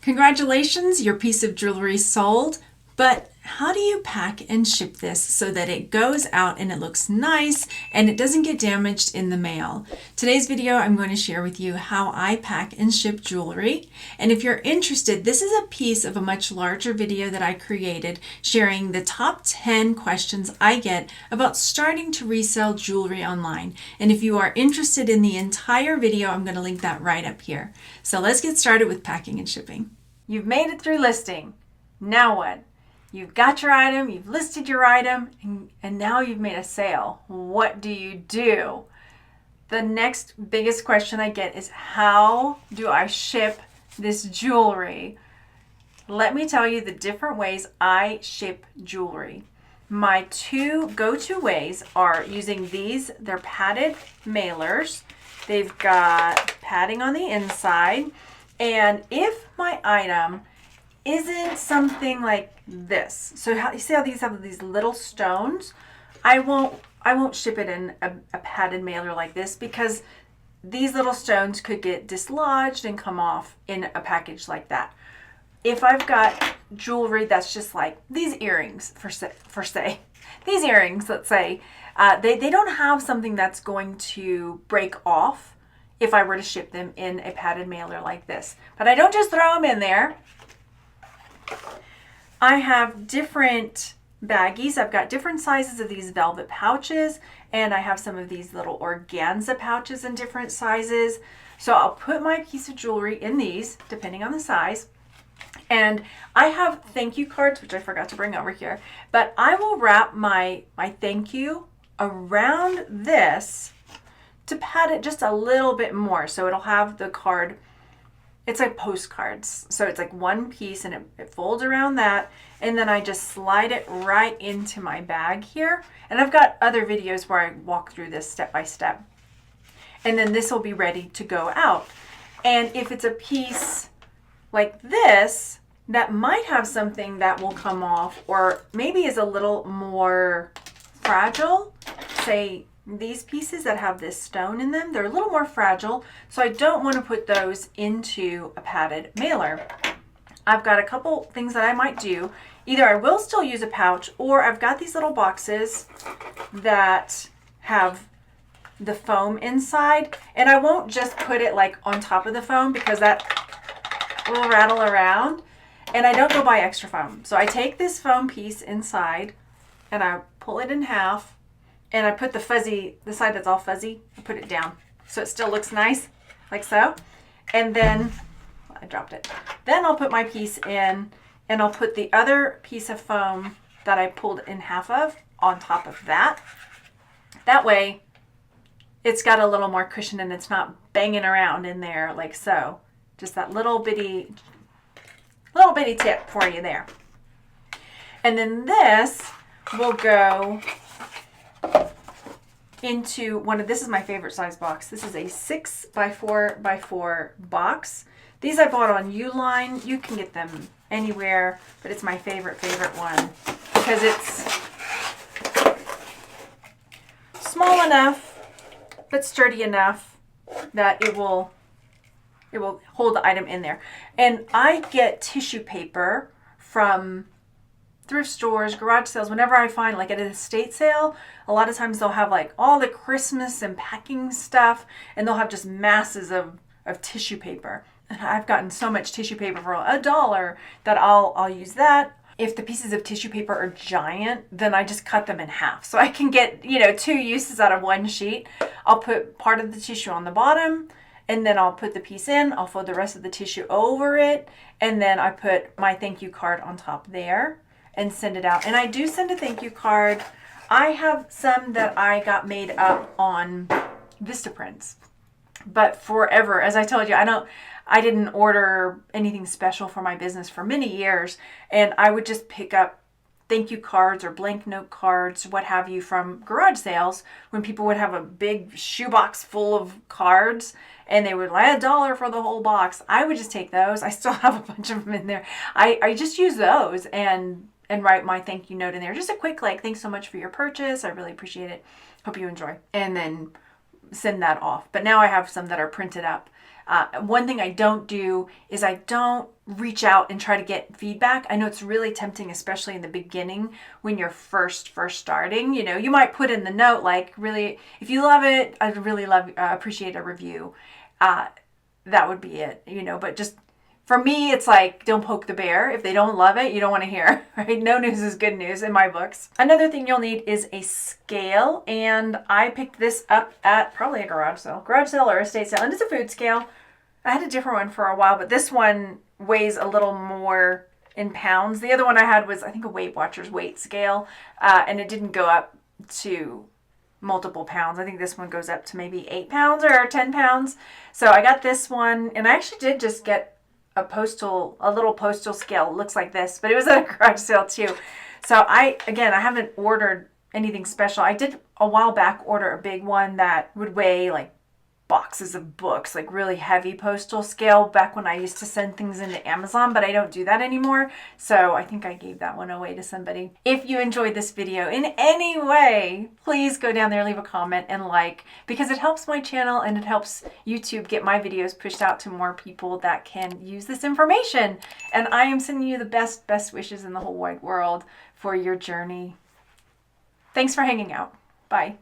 Congratulations, your piece of jewelry sold, but how do you pack and ship this so that it goes out and it looks nice and it doesn't get damaged in the mail? Today's video, I'm going to share with you how I pack and ship jewelry. And if you're interested, this is a piece of a much larger video that I created sharing the top 10 questions I get about starting to resell jewelry online. And if you are interested in the entire video, I'm going to link that right up here. So let's get started with packing and shipping. You've made it through listing. Now what? You've got your item, you've listed your item, and now you've made a sale. What do you do? The next biggest question I get is, how do I ship this jewelry? Let me tell you the different ways I ship jewelry. My two go-to ways are using these. They're padded mailers. They've got padding on the inside. And if my item isn't something like this, so you see how these have these little stones, I won't ship it in a padded mailer like this, because these little stones could get dislodged and come off in a package like that. If I've got jewelry that's just like these earrings, these earrings, let's say, they don't have something that's going to break off if I were to ship them in a padded mailer like this. But I don't just throw them in there. I have different baggies. I've got different sizes of these velvet pouches, and I have some of these little organza pouches in different sizes. So I'll put my piece of jewelry in these, depending on the size. And I have thank you cards, which I forgot to bring over here, but I will wrap my thank you around this to pad it just a little bit more. So it'll have the card, it's like postcards. So it's like one piece and it folds around that. And then I just slide it right into my bag here. And I've got other videos where I walk through this step by step. And then this will be ready to go out. And if it's a piece like this, that might have something that will come off, or maybe is a little more fragile, say these pieces that have this stone in them, they're a little more fragile, so I don't want to put those into a padded mailer. I've got a couple things that I might do. Either I will still use a pouch, or I've got these little boxes that have the foam inside, and I won't just put it like on top of the foam because that will rattle around, and I don't go buy extra foam. So I take this foam piece inside and I pull it in half, and I put the side that's all fuzzy, I put it down so it still looks nice, like so. And then, I dropped it. Then I'll put my piece in, and I'll put the other piece of foam that I pulled in half of on top of that. That way, it's got a little more cushion and it's not banging around in there like so. Just that little bitty tip for you there. And then this will go into this is my favorite size box. This is a 6x4x4 box. These I bought on Uline. You can get them anywhere, but it's my favorite one because it's small enough but sturdy enough that it will hold the item in there. And I get tissue paper from thrift stores, garage sales, whenever I find, like at an estate sale, a lot of times they'll have like all the Christmas and packing stuff, and they'll have just masses of tissue paper. And I've gotten so much tissue paper for $1 that I'll use that. If the pieces of tissue paper are giant, then I just cut them in half. So I can get, 2 uses out of one sheet. I'll put part of the tissue on the bottom, and then I'll put the piece in, I'll fold the rest of the tissue over it, and then I put my thank you card on top there and send it out. And I do send a thank you card. I have some that I got made up on Vistaprints, but forever, as I told you, I didn't order anything special for my business for many years, and I would just pick up thank you cards or blank note cards, what have you, from garage sales when people would have a big shoebox full of cards and they would like $1 for the whole box. I would just take those. I still have a bunch of them in there. I just use those and write my thank you note in there. Just a quick thanks so much for your purchase. I really appreciate it. Hope you enjoy. And then send that off. But now I have some that are printed up. One thing I don't do is I don't reach out and try to get feedback. I know it's really tempting, especially in the beginning when you're first starting. You know, you might put in the note like, really, if you love it, I'd really appreciate a review. That would be it, you know. But just for me, it's like, don't poke the bear. If they don't love it, you don't want to hear, right? No news is good news in my books. Another thing you'll need is a scale, and I picked this up at probably a garage sale or estate sale, and it's a food scale. I had a different one for a while, but this one weighs a little more in pounds. The other one I had was, I think, a Weight Watchers weight scale, and it didn't go up to multiple pounds. I think this one goes up to maybe 8 pounds or 10 pounds. So I got this one, and I actually did just get a little postal scale. It looks like this, but it was at a garage sale too. So I haven't ordered anything special. I did a while back order a big one that would weigh like boxes of books, like really heavy postal scale, back when I used to send things into Amazon, but I don't do that anymore. So I think I gave that one away to somebody. If you enjoyed this video in any way, please go down there, leave a comment and like, because it helps my channel and it helps YouTube get my videos pushed out to more people that can use this information. And I am sending you the best wishes in the whole wide world for your journey. Thanks for hanging out. Bye.